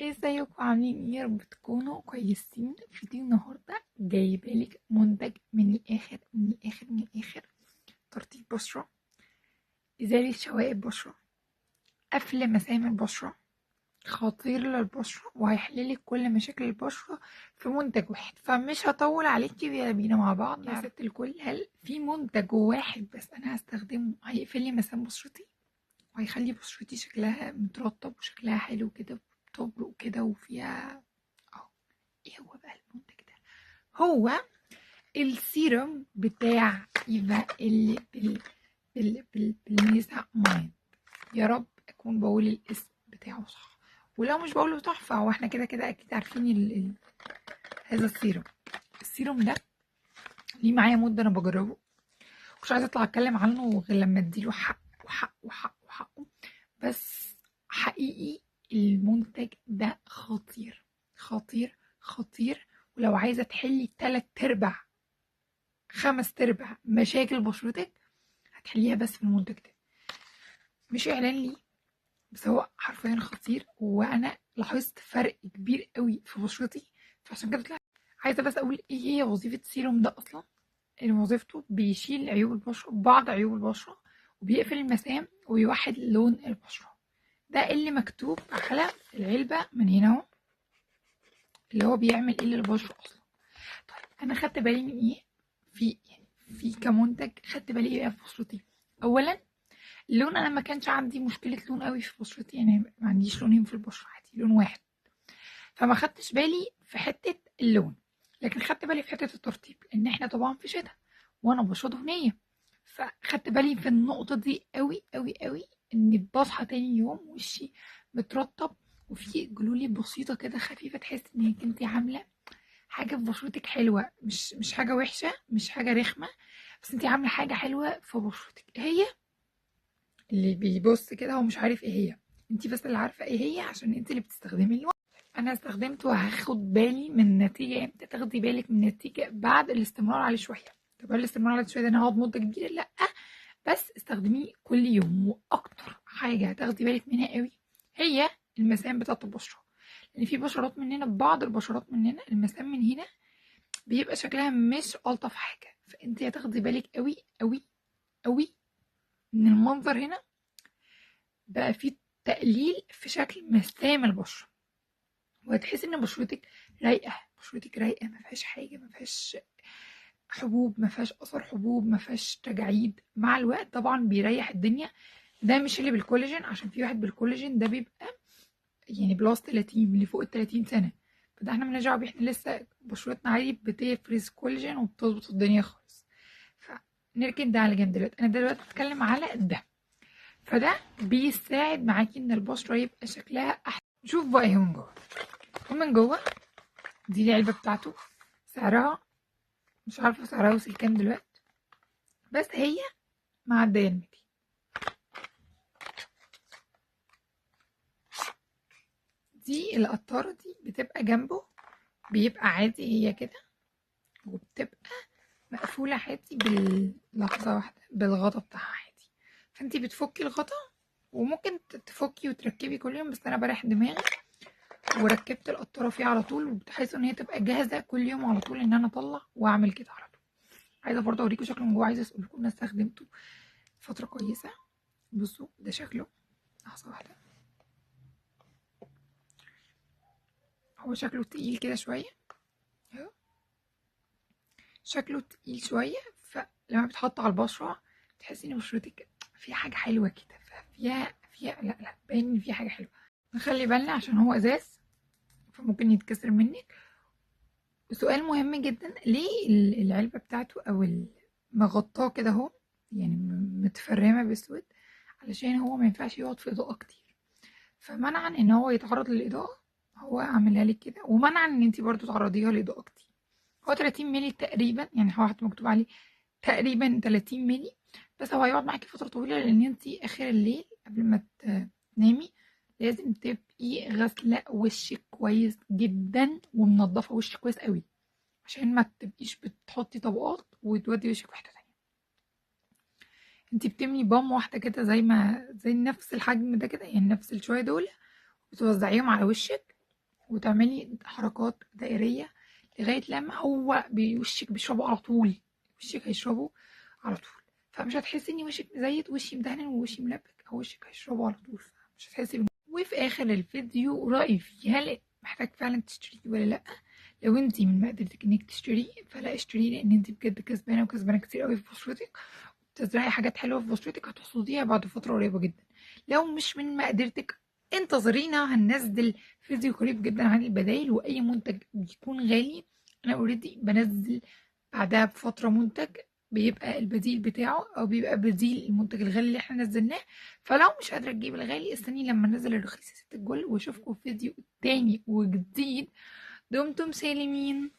ازيكم عاملين ايه؟ يا رب تكونوا كويسين. فيديو النهارده جايبالك منتج من الاخر من الاخر من الاخر. ترطيب بشره، ازاله شوائب بشره، قفل مسام البشره، خطير للبشره وهيحللك كل مشاكل البشره في منتج واحد. فمش هطول عليكي، يلا بينا مع بعض. يا ست الكل، هل في منتج واحد بس انا هستخدمه هيقفل لي مسام بشرتي وهيخلي بشرتي شكلها مترطب وشكلها حلو كده، بتبرق كده وفيها اهو؟ ايه هو بقى المنتج ده؟ هو السيروم بتاع ايفا اللي بالنساء مايند. يا رب اكون بقول الاسم بتاعه صح، ولو مش بقوله صح فهو احنا كده كده اكيد عارفين هذا السيروم ده ليه معايا مده انا بجربه، مش عايزه اطلع اتكلم عنه غير لما اديله حق وحق وحق وحقه. بس حقيقي المنتج ده خطير خطير خطير. ولو عايزة تحلي 3/4 5/4 مشاكل بشرتك هتحليها بس في المنتج ده. مش اعلان ليه، بس هو حرفيا خطير، وانا لاحظت فرق كبير قوي في بشرتي. فعشان كده طلعت عايزة بس اقول ايه هي وظيفة السيروم ده اصلا. ان وظيفته بيشيل عيوب البشرة، بعض عيوب البشرة، وبيقفل المسام وبيوحد لون البشرة. ده اللي مكتوب على العلبة من هنا اهو، اللي هو بيعمل ايه للبشرة اصلا. طيب انا خدت بالي من ايه في كمنتج؟ خدت بالي ايه في بشرتي؟ اولا اللون، انا ما كانش عندي مشكلة لون قوي في بشرتي، يعني ما عنديش لونين في البشرة، عادي لون واحد. فما خدتش بالي في حتة اللون، لكن خدت بالي في حتة الترطيب، لان احنا طبعا في شتاء وانا بشرة دهنية. فخدت بالي في النقطة دي قوي قوي قوي، ان بصحى تاني يوم وشي مترطب وفي جلولي بسيطة كده خفيفة، تحس انك انتي عاملة حاجة في بشرتك حلوة، مش حاجة وحشة، مش حاجة رخمة، بس انتي عاملة حاجة حلوة في بشرتك. هي اللي بيبص كده هو مش عارف ايه هي، انتي بس اللي عارفة ايه هي عشان انتي اللي بتستخدمي الوقت. انا استخدمته وهاخد بالي من النتيجة امتى؟ تاخدي بالك من النتيجة بعد الاستمرار عليه شوية. طب الاستمرار عليه شوية ده انا هقعد مدة كبيرة؟ لا، بس استخدميه كل يوم. واكتر حاجه هتاخدي بالك منها قوي هي المسام بتاعه البشره، لان في بشرات مننا، بعض البشرات مننا المسام من هنا بيبقى شكلها مش الطف حاجه. فانت هتاخدي بالك قوي قوي قوي ان المنظر هنا بقى فيه تقليل في شكل مسام البشره، وهتحسي ان بشرتك رايقه، بشرتك رايقه، ما فيهاش حاجه، ما فيهاش حبوب، ما فيهاش اثر حبوب، ما فيهاش تجاعيد. مع الوقت طبعا بيريح الدنيا. ده مش اللي بالكولاجين، عشان في واحد بالكولاجين ده بيبقى يعني بلس 30، اللي فوق ال 30 سنه، فده احنا مالناش دعوه بيه، احنا لسه بشرتنا عادي بتفرز كولاجين وبتظبط الدنيا خالص. فنركن ده على جنب دلوقتي، انا دلوقتي بتكلم على ده. فده بيساعد معاكي ان البشره يبقى شكلها احسن. شوف بقى ايه من جوه. ومن جوه دي العلبه بتاعته، سعرها مش عارفه سعرها وصل كام دلوقتي، بس هي معديه ال 200. دي القطارة دي بتبقى جنبه، بيبقى عادي هي كده، وبتبقى مقفولة عادي باللحظة واحدة بالغطا بتاعها عادي. فانتي بتفكي الغطا، وممكن تفكي وتركبي كل يوم، بس انا بريح دماغي وركبت القطارة فيه على طول، وبحيث ان هي تبقى جاهزة كل يوم على طول ان انا اطلع واعمل كده على طول. عايزة برضه اوريكم شكله من جوه، عايزة اسألكم انا استخدمته فترة كويسة. بصوا ده شكله، لحظة واحدة، هو شكله تقيل كده شوية اهو، شكله تقيل شوية. فلما بيتحط على البشرة تحسي ان بشرتك فيها حاجة حلوة كده، فيها لا لا، باين ان فيها حاجة حلوة. نخلي بالنا عشان هو ازاز فممكن يتكسر منك. وسؤال مهم جدا، ليه العلبة بتاعته او مغطاه كده اهو، يعني متفرمة باسود؟ علشان هو ما ينفعش يقعد في اضاءة كتير، فمنعا ان هو يتعرض للاضاءة هو عاملها لك كده، ومنعا ان انت برضو تعرضيها لاضاءة كتير. هو 30 مللي تقريبا، يعني هو حتى مكتوب عليه تقريبا 30 مللي، بس هو هيقعد معاكي فترة طويلة، لان انتي اخر الليل قبل ما تنامي لازم تبقي غاسلة وشك كويس جدا ومنضفة وشك كويس قوي، عشان ما تبقيش بتحطي طبقات وتودي وشك في حتة تانية. انتي بتملي بام واحدة كده زي نفس الحجم ده كده، يعني نفس الشوية دول، بتوزعيهم على وشك وتعملي حركات دائرية لغاية لما هو وشك بيشربه على طول، وشك هيشربه على طول. فمش هتحسي ان وشك مزيت وشي مدهن ووشي ملبك، او وشك هيشربه على طول، مش هتحسي وفي اخر الفيديو رأيي فيه، هل محتاج فعلا تشتريه ولا لا؟ لو انتي من مقدرتك انك تشتريه فلا اشتريه، لان انتي بجد كسبانه وكسبانه كتير قوي في بشرتك، تزرعي حاجات حلوه في بشرتك هتحصديها بعد فتره قريبه جدا. لو مش من مقدرتك انتظرينا، هننزل فيديو قريب جدا عن البدايل، واي منتج بيكون غالي انا اوريدي بنزل بعدها بفتره منتج بيبقى البديل بتاعه، او بيبقى بديل المنتج الغالي اللي احنا نزلناه. فلو مش قادره تجيب الغالي استني لما ننزل الرخيص يا ست الكل، واشوفكم في فيديو تاني وجديد. دمتم سالمين.